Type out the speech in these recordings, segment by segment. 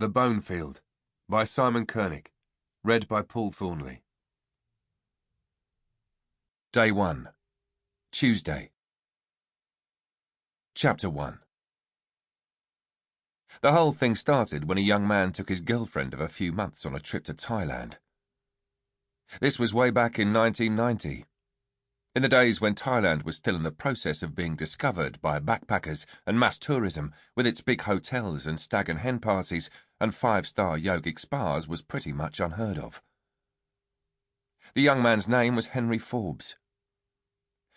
The Bone Field by Simon Kernick. Read by Paul Thornley. Day 1. Tuesday. Chapter 1. The whole thing started when a young man took his girlfriend of a few months on a trip to Thailand. This was way back in 1990, in the days when Thailand was still in the process of being discovered by backpackers and mass tourism, with its big hotels and stag and hen parties and five-star yogic spas was pretty much unheard of. The young man's name was Henry Forbes.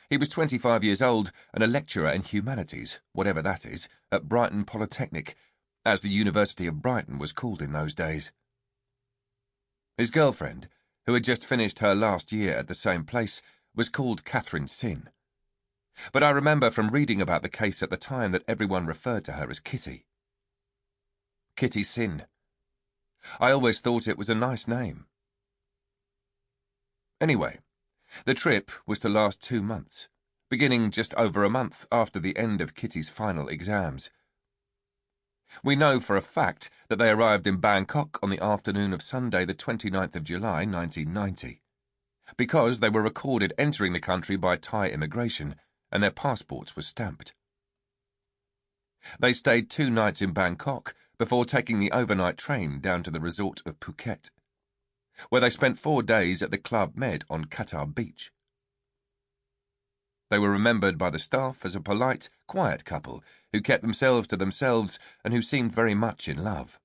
He was 25 years old and a lecturer in humanities, whatever that is, at Brighton Polytechnic, as the University of Brighton was called in those days. His girlfriend, who had just finished her last year at the same place, was called Catherine Sin. But I remember from reading about the case at the time that everyone referred to her as Kitty. Kitty Sin. I always thought it was a nice name. Anyway, the trip was to last 2 months, beginning just over a month after the end of Kitty's final exams. We know for a fact that they arrived in Bangkok on the afternoon of Sunday the 29th of July 1990, because they were recorded entering the country by Thai immigration and their passports were stamped. They stayed 2 nights in Bangkok before taking the overnight train down to the resort of Phuket, where they spent 4 days at the Club Med on Qatar Beach. They were remembered by the staff as a polite, quiet couple who kept themselves to themselves and who seemed very much in love.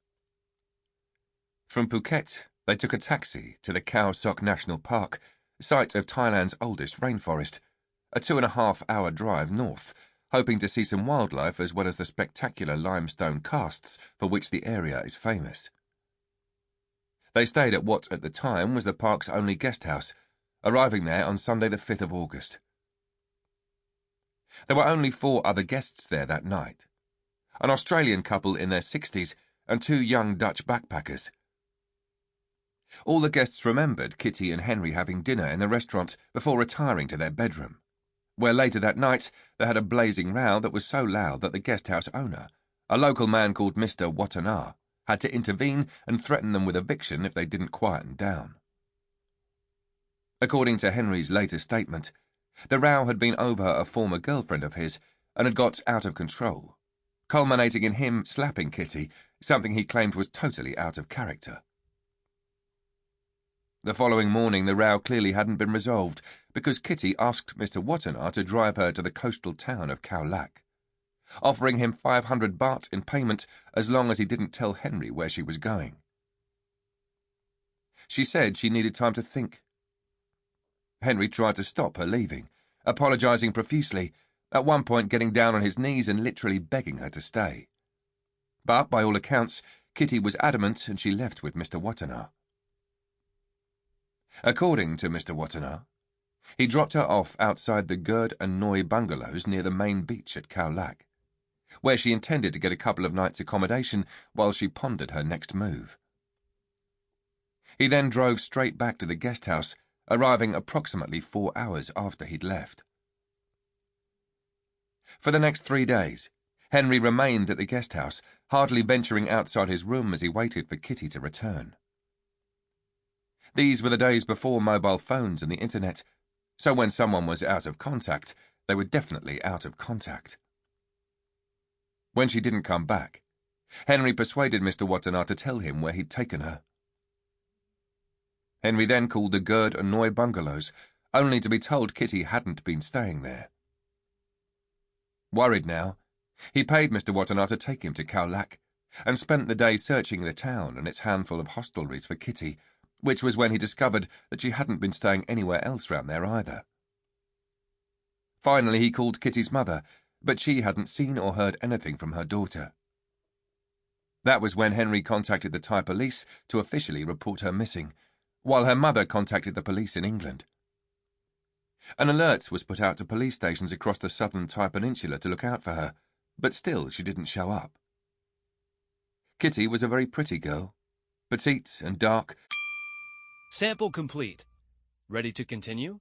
From Phuket, they took a taxi to the Khao Sok National Park, site of Thailand's oldest rainforest, a 2.5-hour drive north, hoping to see some wildlife as well as the spectacular limestone karsts for which the area is famous. They stayed at what at the time was the park's only guest house, arriving there on Sunday the 5th of August. There were only 4 other guests there that night, an Australian couple in their 60s and 2 young Dutch backpackers. All the guests remembered Kitty and Henry having dinner in the restaurant before retiring to their bedroom, where later that night they had a blazing row that was so loud that the guest house owner, a local man called Mr. Watana, had to intervene and threaten them with eviction if they didn't quieten down. According to Henry's later statement, the row had been over a former girlfriend of his and had got out of control, culminating in him slapping Kitty, something he claimed was totally out of character. The following morning the row clearly hadn't been resolved because Kitty asked Mr. Watana to drive her to the coastal town of Khao Lak, offering him 500 baht in payment as long as he didn't tell Henry where she was going. She said she needed time to think. Henry tried to stop her leaving, apologising profusely, at one point getting down on his knees and literally begging her to stay. But, by all accounts, Kitty was adamant and she left with Mr. Watana. According to Mr. Watana, he dropped her off outside the Gurd and Noi bungalows near the main beach at Khao Lak, where she intended to get a couple of nights' accommodation while she pondered her next move. He then drove straight back to the guest house, arriving approximately 4 hours after he'd left. For the next 3 days, Henry remained at the guest house, hardly venturing outside his room as he waited for Kitty to return. These were the days before mobile phones and the internet, so when someone was out of contact, they were definitely out of contact. When she didn't come back, Henry persuaded Mr. Watana to tell him where he'd taken her. Henry then called the Gurd and Noi bungalows, only to be told Kitty hadn't been staying there. Worried now, he paid Mr. Watana to take him to Khao Lak, and spent the day searching the town and its handful of hostelries for Kitty, which was when he discovered that she hadn't been staying anywhere else round there either. Finally he called Kitty's mother, but she hadn't seen or heard anything from her daughter. That was when Henry contacted the Thai police to officially report her missing, while her mother contacted the police in England. An alert was put out to police stations across the southern Thai peninsula to look out for her, but still she didn't show up. Kitty was a very pretty girl, petite and dark. Sample complete. Ready to continue?